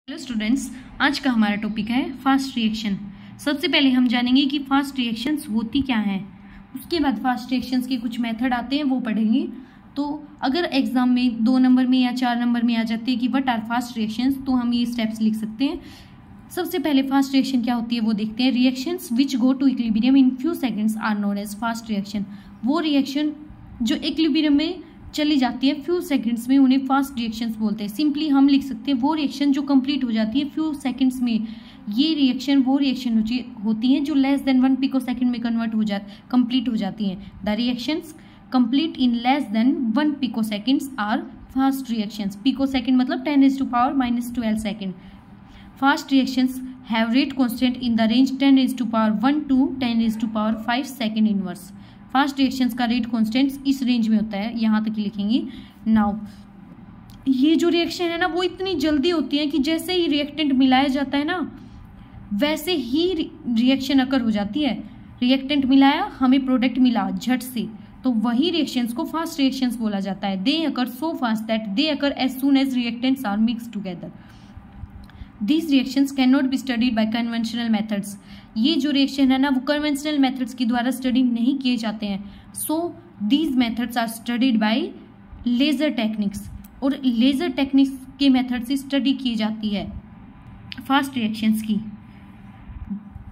Hello students, आज का हमारा टॉपिक है फास्ट रिएक्शन। सबसे पहले हम जानेंगे कि फास्ट रिएक्शंस होती क्या हैं। उसके बाद फास्ट रिएक्शंस के कुछ मेथड आते हैं, वो पढ़ेंगे। तो अगर एग्जाम में 2 नंबर में या 4 नंबर में आ जाते हैं कि व्हाट आर फास्ट रिएक्शंस, तो हम ये स्टेप्स लिख सकते हैं। सबसे पहले फास्ट रिएक्शन क्या होती है वो देखते हैं। Reactions which go to equilibrium in few seconds are known as fast reaction. वो रिएक्शन जो इक्विलिब्रियम में चली जाती है फ्यू सेकंड्स में, उन्हें फास्ट रिएक्शंस बोलते हैं। सिंपली हम लिख सकते हैं वो रिएक्शन जो कंप्लीट हो जाती है फ्यू सेकंड्स में। ये रिएक्शन वो रिएक्शन होती हैं जो लेस देन 1 पिकोसेकंड में कंप्लीट हो जाती हैं। The reactions complete in less than 1 picoseconds are fast reactions. Picosecond मतलब 10⁻⁻12 second. Fast reactions have rate constant in the range 10⁻1 to 10⁻5 second inverse. Fast reactions का रेट कांस्टेंट इस range में होता है, यहाँ तक ही लिखेंगे। नाउ ये जो रिएक्शन है ना वो इतनी जल्दी होती है कि जैसे ही रिएक्टेंट मिलाया जाता है ना वैसे ही रिएक्शन अकर हो जाती है। रिएक्टेंट मिलाया, हमें प्रोडक्ट मिला झट से, तो वही रिएक्शंस को फास्ट रिएक्शंस बोला जाता है। They occur so fast that they occur as soon as reactants are mix together. These reactions cannot be studied by conventional methods. ये जो रिएक्शन है ना वो कन्वेंशनल मेथड्स के द्वारा स्टडी नहीं किए जाते हैं। So these methods are studied by laser techniques, और लेजर टेक्निक्स के मेथड से स्टडी की जाती है फास्ट रिएक्शंस की।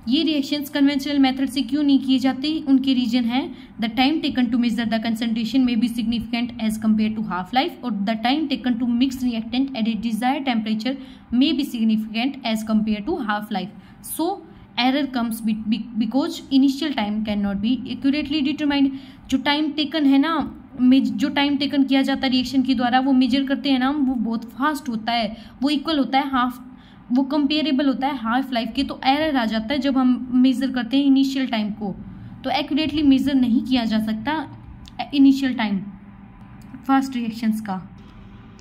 ये रिएक्शंस कन्वेंशनल मेथड से क्यों नहीं किए जाते, उनके रीजन है the time taken to measure the concentration में be significant as compare to half life, और the time taken to mix reactant at a desired temperature में be significant as compare to half life. So error comes because initial time can not be accurately determined. जो time taken है ना, जो time taken किया जाता है reaction के द्वारा, वो मेजर करते हैं ना, वो बहुत फास्ट होता है, वो इक्वल होता है वो कंपेरेबल होता है हाफ लाइफ के। तो एरर आ जाता है जब हम मेजर करते हैं इनिशियल टाइम को, तो एक्यूरेटली मेजर नहीं किया जा सकता इनिशियल टाइम फास्ट रिएक्शंस का।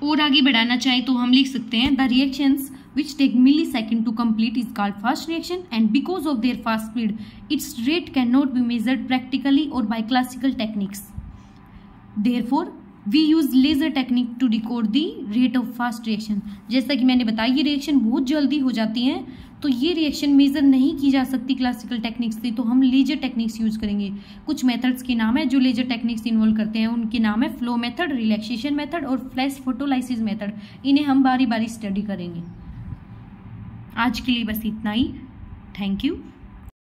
और आगे बढ़ाना चाहे तो हम लिख सकते हैं the reactions which take millisecond to complete is called fast reaction, and because of their fast speed its rate cannot be measured practically or by classical techniques. Therefore we use laser technique to record the rate of fast reaction. जैसा कि मैंने बताया ये reaction बहुत जल्दी हो जाती हैं, तो ये रिएक्शन मेजर नहीं की जा सकती क्लासिकल टेक्निक्स से, तो हम लेजर टेक्निक्स यूज करेंगे। कुछ मेथड्स के नाम है जो लेजर टेक्निक्स इन्वॉल्व करते हैं, उनके नाम है फ्लो मेथड, रिलैक्सेशन मेथड और फ्लैश फोटोलाइसिस मेथड। इन्हें हम बारी बारी स्टडी करेंगे। आज के लिए बस इतना ही। Thank you.